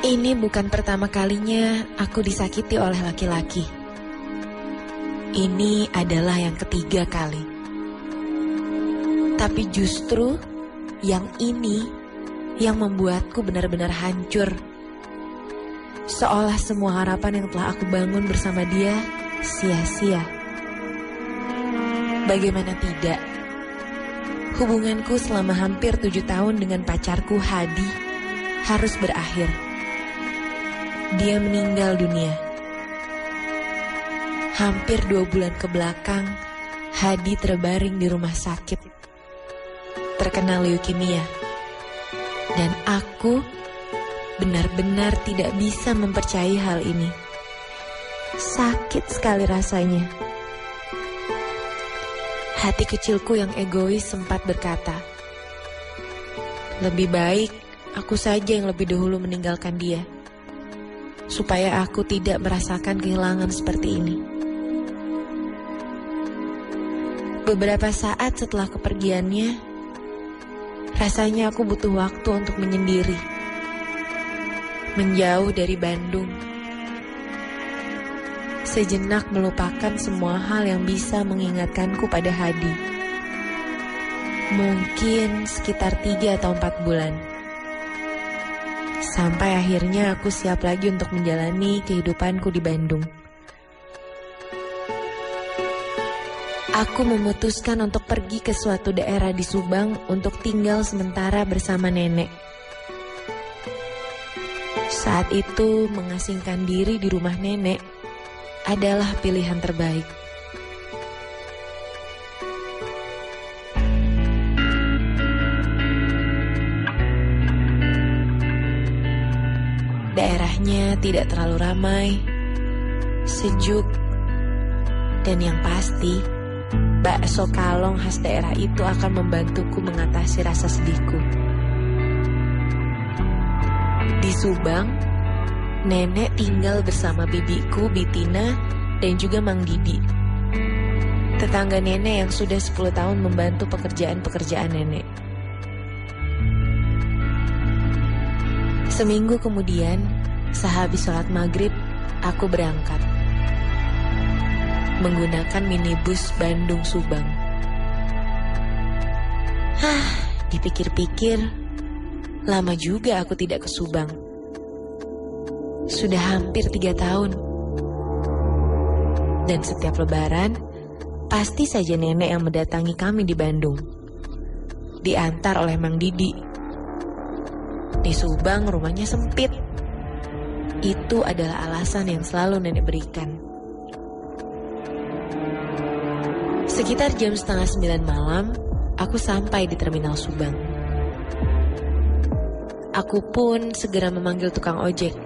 Ini bukan pertama kalinya aku disakiti oleh laki-laki. Ini adalah yang ketiga kali. Tapi justru yang ini yang membuatku benar-benar hancur. Seolah semua harapan yang telah aku bangun bersama dia sia-sia. Bagaimana tidak? Hubunganku selama hampir 7 tahun dengan pacarku Hadi harus berakhir. Dia meninggal dunia. Hampir 2 bulan ke belakang, Hadi terbaring di rumah sakit, terkena leukemia. Dan aku benar-benar tidak bisa mempercayai hal ini. Sakit sekali rasanya. Hati kecilku yang egois sempat berkata, lebih baik aku saja yang lebih dahulu meninggalkan dia, supaya aku tidak merasakan kehilangan seperti ini. Beberapa saat setelah kepergiannya, rasanya aku butuh waktu untuk menyendiri, menjauh dari Bandung, sejenak melupakan semua hal yang bisa mengingatkanku pada Hadi. Mungkin sekitar 3 atau 4 bulan. Sampai akhirnya aku siap lagi untuk menjalani kehidupanku di Bandung. Aku memutuskan untuk pergi ke suatu daerah di Subang untuk tinggal sementara bersama nenek. Saat itu mengasingkan diri di rumah nenek adalah pilihan terbaik. Daerahnya tidak terlalu ramai, sejuk, dan yang pasti, bakso kalong khas daerah itu akan membantuku mengatasi rasa sedihku. Di Subang, nenek tinggal bersama bibiku, Bitina, dan juga Mang Didi, tetangga nenek yang sudah 10 tahun membantu pekerjaan-pekerjaan nenek. Seminggu kemudian, sehabis sholat maghrib, aku berangkat menggunakan minibus Bandung-Subang. Dipikir-pikir, lama juga aku tidak ke Subang. Sudah hampir 3 tahun. Dan setiap lebaran, pasti saja nenek yang mendatangi kami di Bandung, diantar oleh Mang Didi. Di Subang rumahnya sempit. Itu adalah alasan yang selalu nenek berikan. Sekitar jam 8:30 malam, aku sampai di terminal Subang. Aku pun segera memanggil tukang ojek.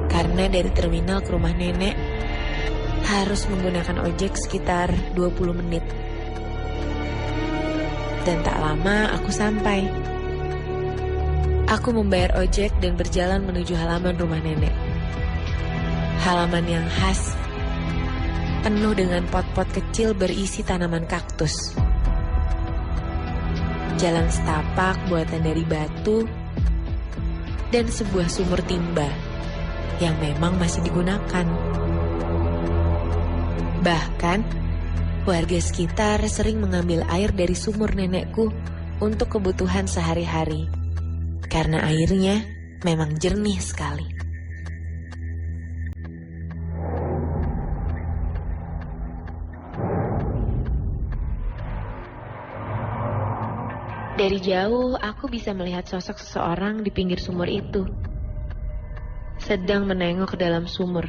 Karena dari terminal ke rumah nenek harus menggunakan ojek sekitar 20 menit. Dan tak lama aku sampai. Aku membayar ojek dan berjalan menuju halaman rumah nenek. Halaman yang khas, penuh dengan pot-pot kecil berisi tanaman kaktus. Jalan setapak buatan dari batu, dan sebuah sumur timba yang memang masih digunakan. Bahkan, warga sekitar sering mengambil air dari sumur nenekku untuk kebutuhan sehari-hari. Karena airnya memang jernih sekali. Dari jauh, aku bisa melihat sosok seseorang di pinggir sumur itu, sedang menengok ke dalam sumur.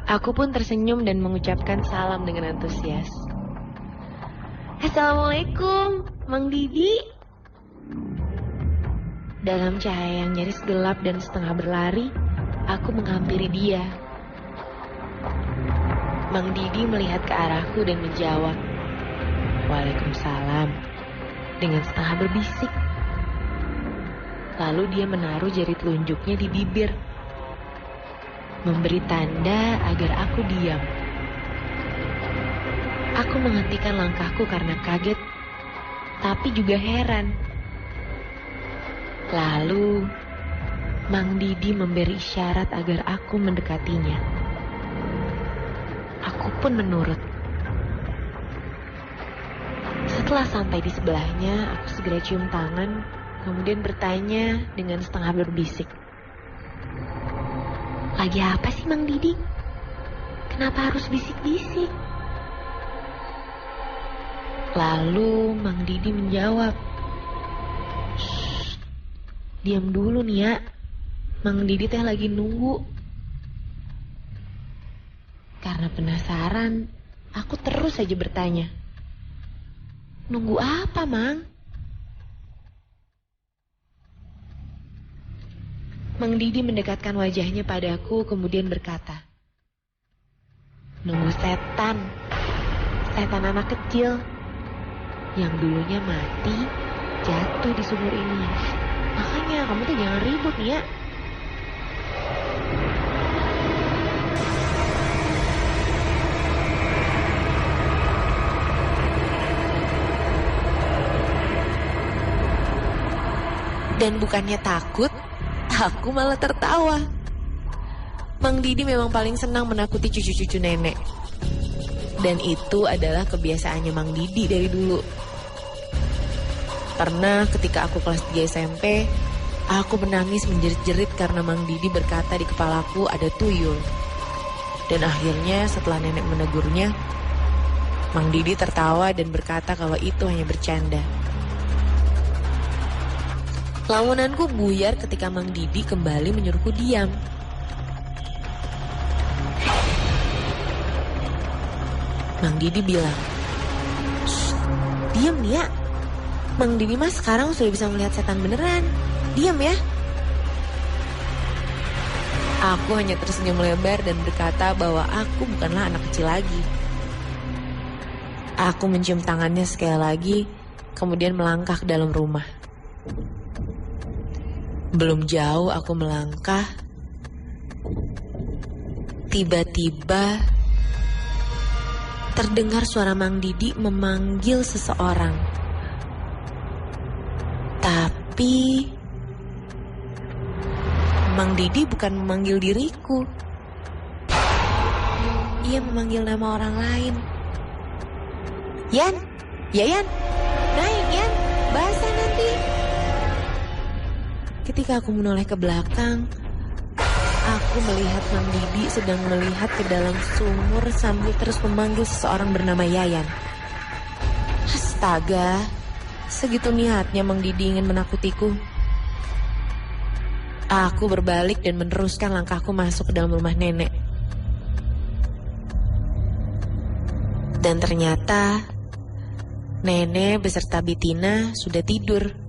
Aku pun tersenyum dan mengucapkan salam dengan antusias. Assalamualaikum, Mang Didi. Dalam cahaya yang nyaris gelap dan setengah berlari, aku menghampiri dia. Mang Didi melihat ke arahku dan menjawab, Waalaikumsalam, dengan setengah berbisik. Lalu dia menaruh jari telunjuknya di bibir, memberi tanda agar aku diam. Aku menghentikan langkahku karena kaget, tapi juga heran. Lalu, Mang Didi memberi isyarat agar aku mendekatinya. Aku pun menurut. Setelah sampai di sebelahnya, aku segera cium tangan, kemudian bertanya dengan setengah berbisik. Lagi apa sih Mang Didi? Kenapa harus bisik-bisik? Lalu Mang Didi menjawab, "Shh, diam dulu nih ya. Mang Didi teh lagi nunggu." Karena penasaran, aku terus saja bertanya, "Nunggu apa, Mang?" Mang Didi mendekatkan wajahnya padaku kemudian berkata, "Nunggu setan. Setan anak kecil yang dulunya mati jatuh di sumur ini. Makanya kamu tuh jangan ribut nih ya." Dan bukannya takut, aku malah tertawa. Mang Didi memang paling senang menakuti cucu-cucu nenek. Dan itu adalah kebiasaannya Mang Didi dari dulu. Pernah ketika aku kelas 3 SMP, aku menangis menjerit-jerit karena Mang Didi berkata di kepalaku ada tuyul. Dan akhirnya setelah nenek menegurnya, Mang Didi tertawa dan berkata kalau itu hanya bercanda. Lamunanku buyar ketika Mang Didi kembali menyuruhku diam. Mang Didi bilang, "Shh, diam nih ya. Mang Didi mas sekarang sudah bisa melihat setan beneran. Diam ya." Aku hanya tersenyum lebar dan berkata bahwa aku bukanlah anak kecil lagi. Aku mencium tangannya sekali lagi, kemudian melangkah ke dalam rumah. Belum jauh aku melangkah, tiba-tiba terdengar suara Mang Didi memanggil seseorang. Tapi Mang Didi bukan memanggil diriku. Ia memanggil nama orang lain. "Yan, ya Yan, naik Yan, basah nanti." Ketika aku menoleh ke belakang, aku melihat Mang Didi sedang melihat ke dalam sumur sambil terus memanggil seseorang bernama Yayan. Astaga, segitu niatnya Mang Didi ingin menakutiku. Aku berbalik dan meneruskan langkahku masuk ke dalam rumah nenek. Dan ternyata nenek beserta Bitina sudah tidur.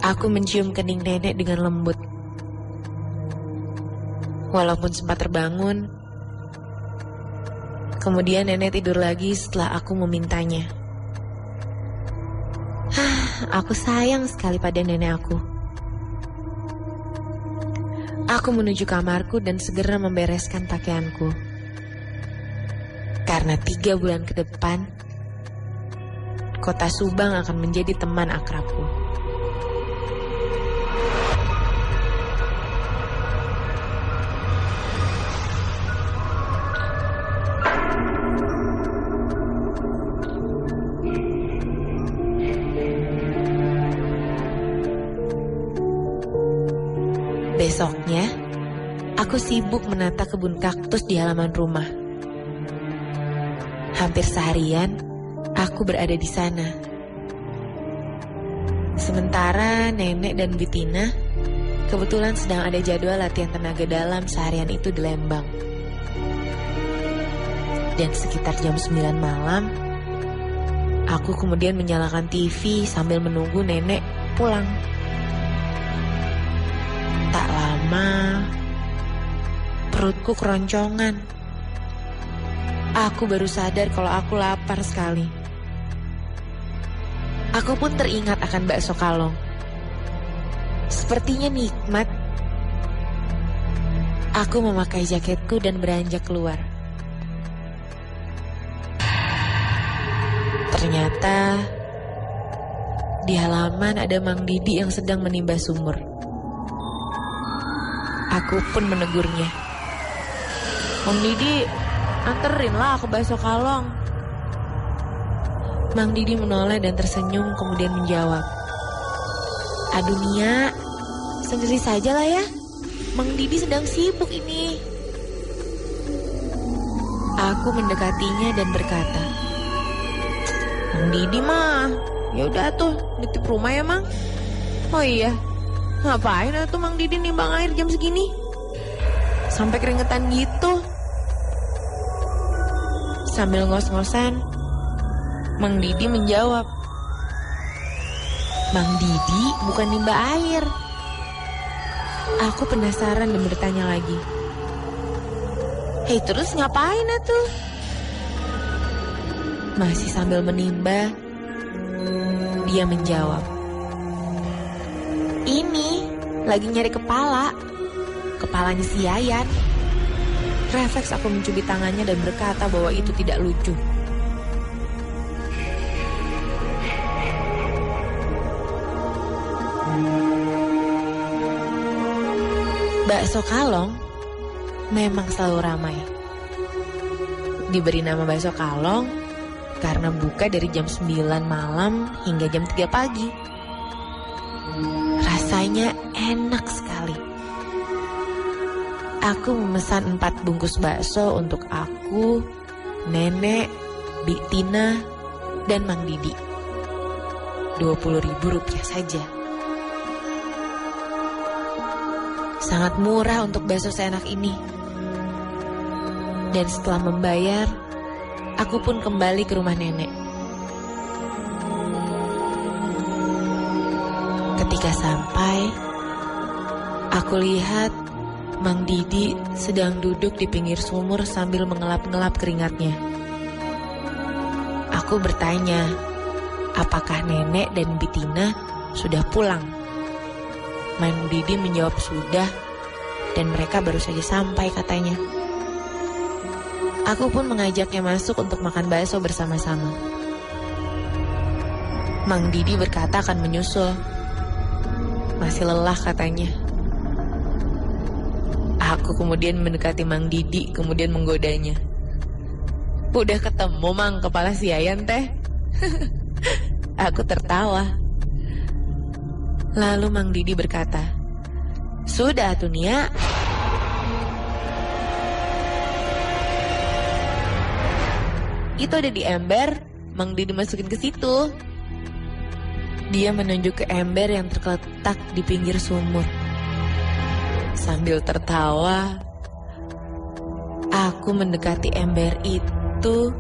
Aku mencium kening nenek dengan lembut. Walaupun sempat terbangun, kemudian nenek tidur lagi setelah aku memintanya. Aku sayang sekali pada nenek aku. Aku menuju kamarku dan segera membereskan pakaianku. Karena 3 bulan ke depan, kota Subang akan menjadi teman akrabku. Besoknya, aku sibuk menata kebun kaktus di halaman rumah. Hampir seharian, aku berada di sana. Sementara nenek dan Bitina kebetulan sedang ada jadwal latihan tenaga dalam seharian itu di Lembang. Dan sekitar jam 9 malam, aku kemudian menyalakan TV sambil menunggu nenek pulang. Tak lama, perutku keroncongan. Aku baru sadar kalau aku lapar sekali. Aku pun teringat akan bakso kalong. Sepertinya nikmat. Aku memakai jaketku dan beranjak keluar. Ternyata Di halaman ada Mang Didi yang sedang menimba sumur. Aku pun menegurnya. "Mang Didi, anterin lah ke bakso kalong." Mang Didi menoleh dan tersenyum kemudian menjawab, "Aduh Nia, sendiri saja lah ya. Mang Didi sedang sibuk ini." Aku mendekatinya dan berkata, "Mang Didi mah, ya udah tuh nitip rumah ya Mang." "Oh iya, ngapain tuh Mang Didi nimbang air jam segini? Sampai keringetan gitu." Sambil ngos-ngosan, Mang Didi menjawab, "Mang Didi bukan nimba air." Aku penasaran dan bertanya lagi, "Hei, terus ngapain tuh?" Masih sambil menimba, dia menjawab, "Ini lagi nyari kepalanya si Yayan." Refleks aku mencubit tangannya dan berkata bahwa itu tidak lucu. Bakso kalong memang selalu ramai. Diberi nama bakso kalong karena buka dari jam 9 malam hingga jam 3 pagi. Rasanya enak sekali. Aku memesan 4 bungkus bakso untuk aku, Nenek, Bik Tina, dan Mang Didi. Rp20.000 saja. Sangat murah untuk bakso seenak ini. Dan setelah membayar, aku pun kembali ke rumah nenek. Ketika sampai, aku lihat Mang Didi sedang duduk di pinggir sumur sambil mengelap-ngelap keringatnya. Aku bertanya, apakah nenek dan Bitina sudah pulang? Mang Didi menjawab sudah, dan mereka baru saja sampai katanya. Aku pun mengajaknya masuk untuk makan bakso bersama-sama. Mang Didi berkata akan menyusul. Masih lelah katanya. Aku kemudian mendekati Mang Didi, kemudian menggodanya. "Udah ketemu Mang kepala si Yayan teh?" Aku tertawa. Lalu Mang Didi berkata, "Sudah tuh Nia." "Itu ada di ember." Mang Didi masukin ke situ. Dia menunjuk ke ember yang terletak di pinggir sumur. Sambil tertawa, aku mendekati ember itu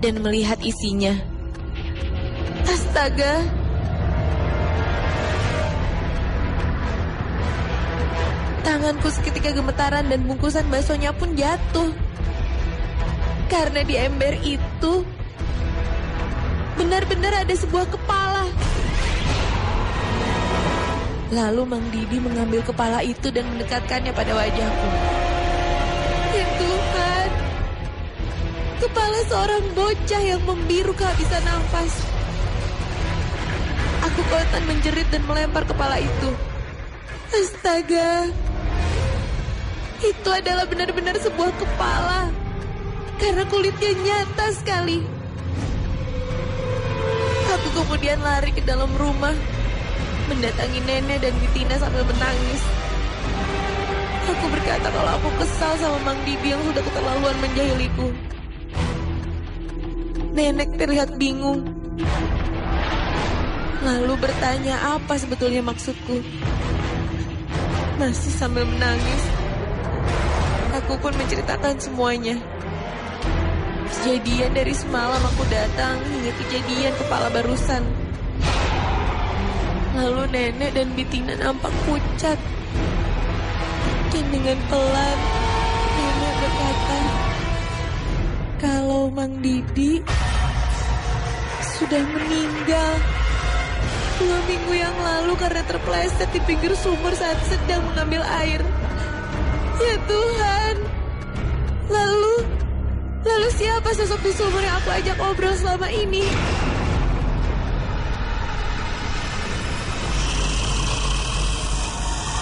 dan melihat isinya. Astaga! Tanganku seketika gemetaran dan bungkusan baksonya pun jatuh. Karena di ember itu benar-benar ada sebuah kepala. Lalu Mang Didi mengambil kepala itu dan mendekatkannya pada wajahku. Ya Tuhan, kepala seorang bocah yang membiru kehabisan nafas. Aku kontan menjerit dan melempar kepala itu. Astaga, itu adalah benar-benar sebuah kepala. Karena kulitnya nyata sekali. Aku kemudian lari ke dalam rumah, mendatangi nenek dan Bitina sambil menangis. Aku berkata kalau aku kesal sama Mang Didi yang sudah keterlaluan menjahiliku. Nenek terlihat bingung. Lalu bertanya apa sebetulnya maksudku. Masih sambil menangis, aku pun menceritakan semuanya. Kejadian dari semalam aku datang hingga kejadian kepala barusan. Lalu nenek dan Bitina nampak pucat. Dan dengan pelan, nenek berkata, kalau Mang Didi sudah meninggal 2 minggu yang lalu karena terpeleset di pinggir sumur saat sedang mengambil air. Ya Tuhan. Lalu siapa sosok di sumur yang aku ajak ngobrol selama ini?